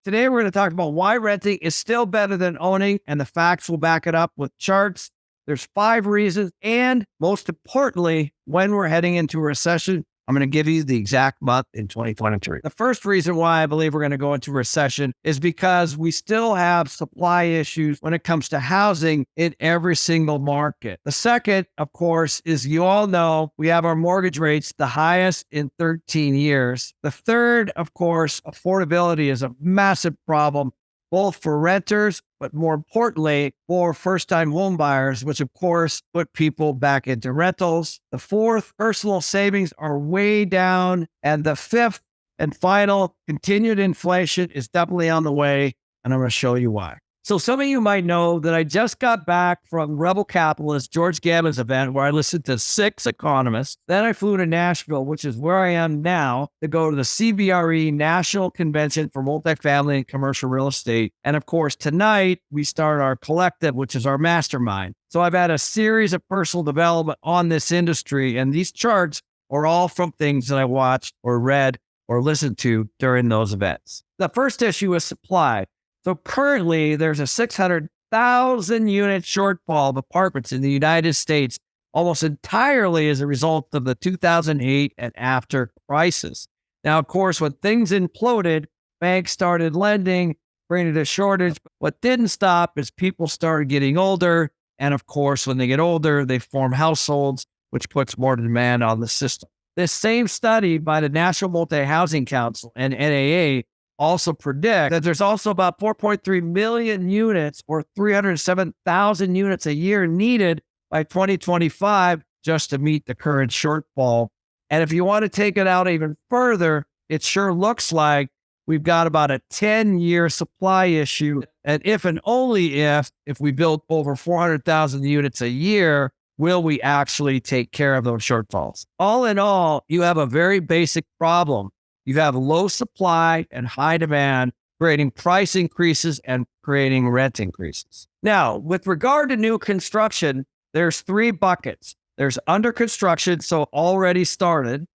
Today, we're going to talk about why renting is still better than owning, and the facts will back it up with charts. There's 5 reasons, and most importantly, when we're heading into a recession, I'm going to give you the exact month in 2023. The first reason why I believe we're going to go into recession is because we still have supply issues when it comes to housing in every single market. The second, of course, is you all know we have our mortgage rates the highest in 13 years. The third, of course, affordability is a massive problem, both for renters, but more importantly, for first-time home buyers, which of course put people back into rentals. The fourth, personal savings are way down. And the fifth and final, continued inflation is definitely on the way, and I'm going to show you why. So some of you might know that I just got back from Rebel Capitalist, George Gammon's event, where I listened to 6 economists. Then I flew to Nashville, which is where I am now, to go to the CBRE National Convention for Multifamily and Commercial Real Estate. And of course, tonight we start our collective, which is our mastermind. So I've had a series of personal development on this industry, and these charts are all from things that I watched or read or listened to during those events. The first issue is supply. So currently, there's a 600,000 unit shortfall of apartments in the United States, almost entirely as a result of the 2008 and after crisis. Now, of course, when things imploded, banks started lending, created a shortage. What didn't stop is people started getting older. And of course, when they get older, they form households, which puts more demand on the system. This same study by the National Multi-Housing Council and NAA also predict that there's also about 4.3 million units or 307,000 units a year needed by 2025 just to meet the current shortfall. And if you want to take it out even further, it sure looks like we've got about a 10-year supply issue. And if and only if we build over 400,000 units a year, will we actually take care of those shortfalls? All in all, you have a very basic problem. You have low supply and high demand, creating price increases and creating rent increases. Now, with regard to new construction, there's 3 buckets. There's under construction, so already started.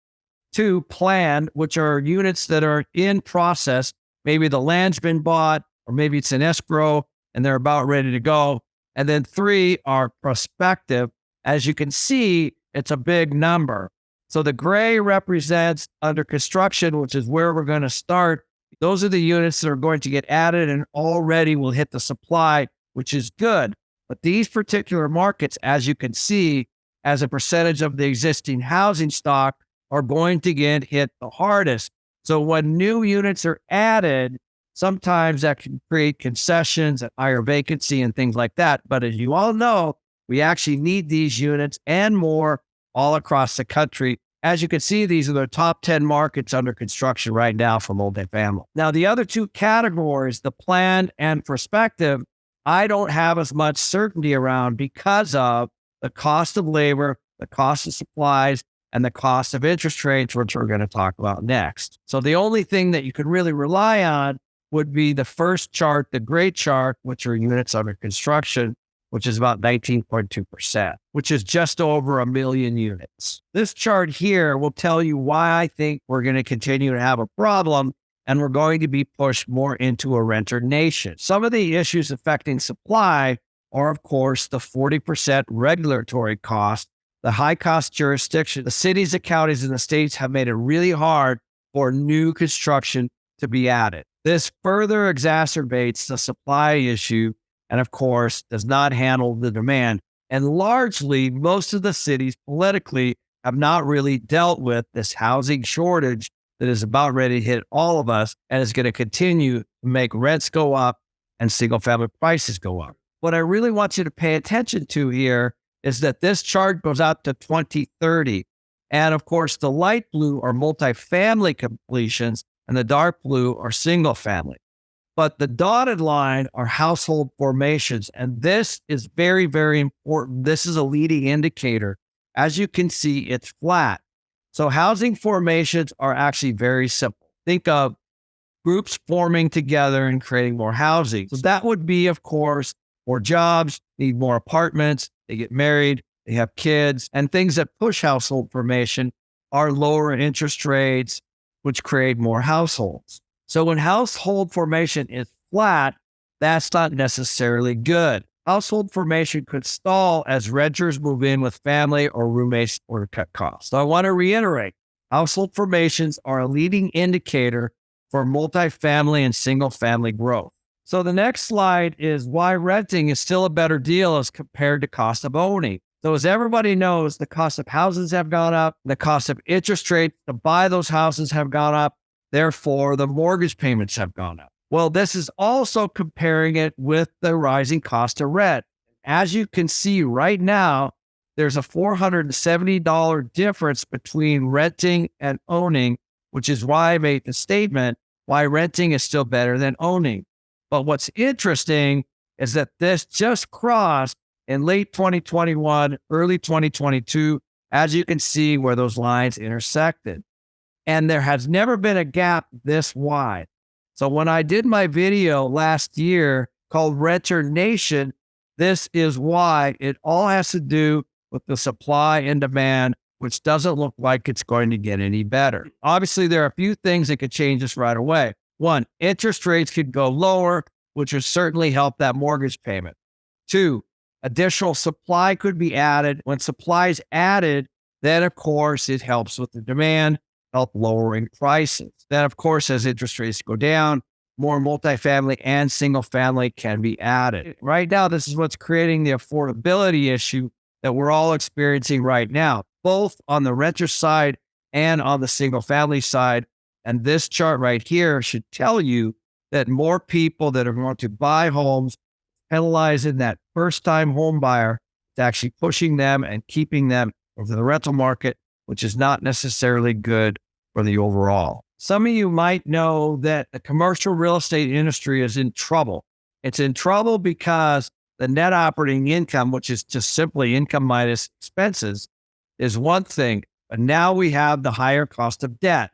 2, planned, which are units that are in process. Maybe the land's been bought, or maybe it's in escrow and they're about ready to go. And then 3 are prospective. As you can see, it's a big number. So the gray represents under construction, which is where we're going to start. Those are the units that are going to get added and already will hit the supply, which is good. But these particular markets, as you can see, as a percentage of the existing housing stock, are going to get hit the hardest. So when new units are added, sometimes that can create concessions and higher vacancy and things like that. But as you all know, we actually need these units and more all across the country. As you can see, these are the top 10 markets under construction right now for multifamily. Now, the other 2 categories, the planned and prospective, I don't have as much certainty around because of the cost of labor, the cost of supplies, and the cost of interest rates, which we're going to talk about next. So the only thing that you can really rely on would be the first chart, the gray chart, which are units under construction, which is about 19.2%, which is just over 1 million units. This chart here will tell you why I think we're going to continue to have a problem and we're going to be pushed more into a renter nation. Some of the issues affecting supply are, of course, the 40% regulatory cost, the high cost jurisdiction. The cities, the counties, and the states have made it really hard for new construction to be added. This further exacerbates the supply issue and of course, does not handle the demand. And largely, most of the cities politically have not really dealt with this housing shortage that is about ready to hit all of us and is going to continue to make rents go up and single-family prices go up. What I really want you to pay attention to here is that this chart goes out to 2030. And of course, the light blue are multifamily completions and the dark blue are single-family. But the dotted line are household formations. And this is very, very important. This is a leading indicator. As you can see, it's flat. So housing formations are actually very simple. Think of groups forming together and creating more housing. So that would be, of course, more jobs, need more apartments, they get married, they have kids, and things that push household formation are lower interest rates, which create more households. So when household formation is flat, that's not necessarily good. Household formation could stall as renters move in with family or roommates or cut costs. So I want to reiterate, household formations are a leading indicator for multifamily and single family growth. So the next slide is why renting is still a better deal as compared to cost of owning. So as everybody knows, the cost of houses have gone up, the cost of interest rates to buy those houses have gone up, therefore the mortgage payments have gone up. Well, this is also comparing it with the rising cost of rent. As you can see right now, there's a $470 difference between renting and owning, which is why I made the statement, why renting is still better than owning. But what's interesting is that this just crossed in late 2021, early 2022, as you can see where those lines intersected. And there has never been a gap this wide. So when I did my video last year called Renter Nation, this is why. It all has to do with the supply and demand, which doesn't look like it's going to get any better. Obviously, there are a few things that could change this right away. One, interest rates could go lower, which would certainly help that mortgage payment. Two, additional supply could be added. When supply is added, then of course it helps with the demand, help lowering prices. Then of course, as interest rates go down, more multifamily and single family can be added. Right now, this is what's creating the affordability issue that we're all experiencing right now, both on the renter side and on the single family side. And this chart right here should tell you that more people that are going to buy homes, penalizing that first-time home buyer, it's actually pushing them and keeping them over the rental market, which is not necessarily good for the overall. Some of you might know that the commercial real estate industry is in trouble. It's in trouble because the net operating income, which is just simply income minus expenses, is one thing, but now we have the higher cost of debt.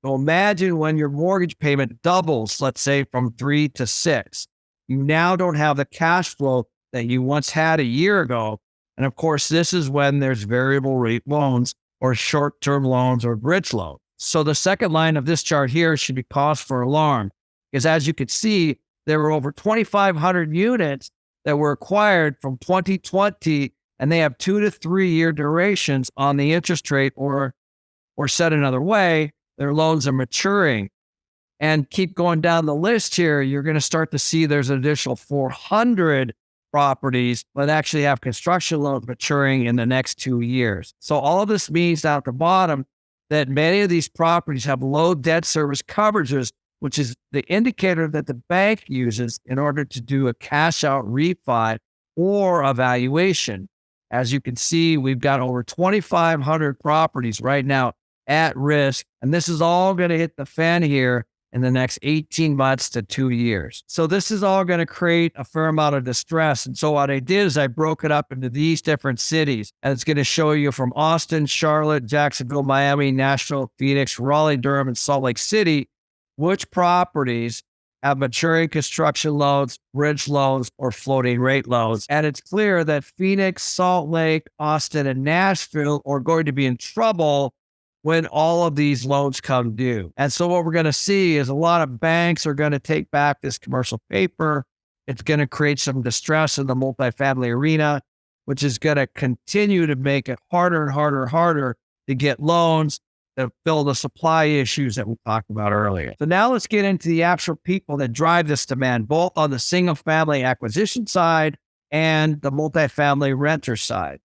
So imagine when your mortgage payment doubles, let's say from 3 to 6, you now don't have the cash flow that you once had a year ago. And of course, this is when there's variable rate loans or short-term loans or bridge loans. So the second line of this chart here should be cause for alarm, because as you can see, there were over 2,500 units that were acquired from 2020, and they have 2 to 3 year durations on the interest rate, or said another way, their loans are maturing. And keep going down the list here, you're going to start to see there's an additional 400 properties that actually have construction loans maturing in the next 2 years. So all of this means down at the bottom that many of these properties have low debt service coverages, which is the indicator that the bank uses in order to do a cash out refi or evaluation. As you can see, we've got over 2,500 properties right now at risk, and this is all going to hit the fan here in the next 18 months to 2 years. So this is all going to create a fair amount of distress. And so what I did is I broke it up into these different cities, and it's going to show you from Austin, Charlotte, Jacksonville, Miami, Nashville, Phoenix, Raleigh, Durham, and Salt Lake City, which properties have maturing construction loans, bridge loans, or floating rate loans. And it's clear that Phoenix, Salt Lake, Austin, and Nashville are going to be in trouble when all of these loans come due. And so what we're going to see is a lot of banks are going to take back this commercial paper. It's going to create some distress in the multifamily arena, which is going to continue to make it harder and harder and harder to get loans that fill the supply issues that we talked about earlier. So now let's get into the actual people that drive this demand, both on the single family acquisition side and the multifamily renter side.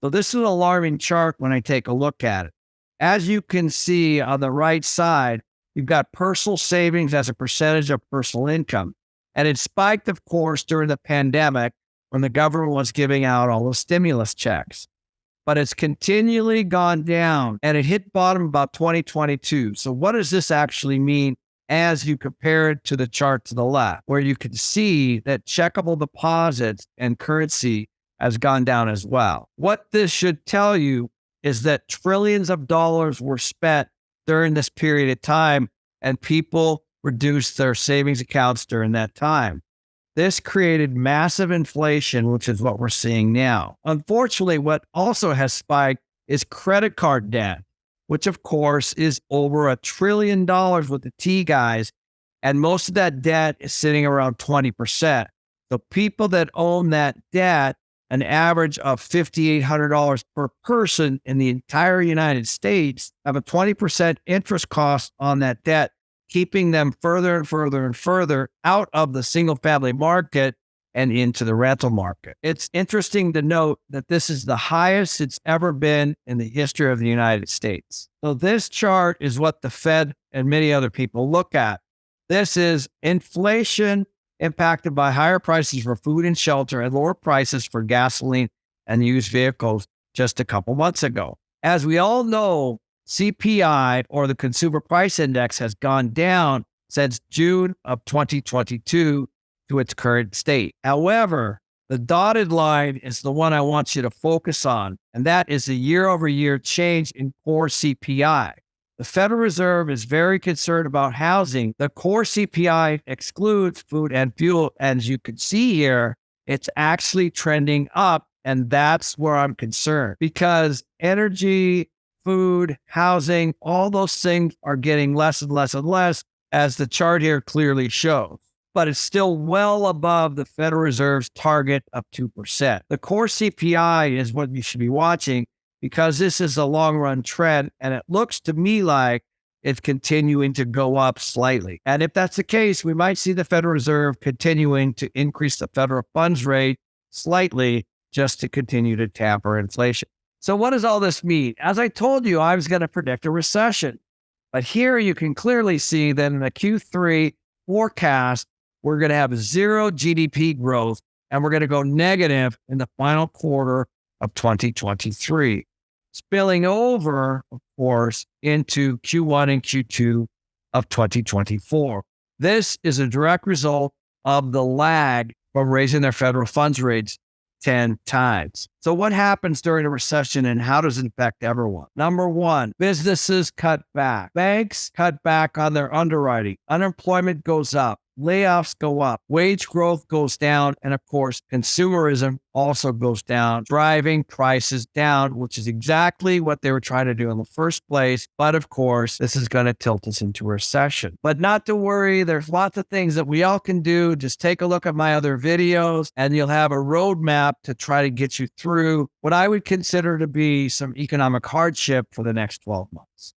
So this is an alarming chart when I take a look at it. As you can see on the right side, you've got personal savings as a percentage of personal income. And it spiked, of course, during the pandemic when the government was giving out all the stimulus checks. But it's continually gone down, and it hit bottom about 2022. So what does this actually mean as you compare it to the chart to the left, where you can see that checkable deposits and currency has gone down as well? What this should tell you is that trillions of dollars were spent during this period of time, and people reduced their savings accounts during that time. This created massive inflation, which is what we're seeing now. Unfortunately, what also has spiked is credit card debt, which of course is over $1 trillion with the T, guys. And most of that debt is sitting around 20%. So people that own that debt, an average of $5,800 per person in the entire United States, have a 20% interest cost on that debt, keeping them further and further and further out of the single family market and into the rental market. It's interesting to note that this is the highest it's ever been in the history of the United States. So this chart is what the Fed and many other people look at. This is inflation impacted by higher prices for food and shelter and lower prices for gasoline and used vehicles just a couple months ago. As we all know, CPI, or the Consumer Price Index, has gone down since June of 2022 to its current state. However, the dotted line is the one I want you to focus on, and that is the year-over-year change in core CPI. The Federal Reserve is very concerned about housing. The core CPI excludes food and fuel. As you can see here, it's actually trending up, and that's where I'm concerned because energy, food, housing, all those things are getting less and less and less, as the chart here clearly shows. But it's still well above the Federal Reserve's target of 2%. The core CPI is what you should be watching because this is a long-run trend, and it looks to me like it's continuing to go up slightly. And if that's the case, we might see the Federal Reserve continuing to increase the federal funds rate slightly just to continue to tamper inflation. So what does all this mean? As I told you, I was going to predict a recession. But here you can clearly see that in the Q3 forecast, we're going to have zero GDP growth, and we're going to go negative in the final quarter of 2023, spilling over, of course, into Q1 and Q2 of 2024. This is a direct result of the lag from raising their federal funds rates 10 times. So what happens during a recession and how does it affect everyone? Number one, businesses cut back. Banks cut back on their underwriting. Unemployment goes up. Layoffs go up, wage growth goes down, and of course, consumerism also goes down, driving prices down, which is exactly what they were trying to do in the first place. But of course, this is going to tilt us into a recession. But not to worry, there's lots of things that we all can do. Just take a look at my other videos, and you'll have a roadmap to try to get you through what I would consider to be some economic hardship for the next 12 months.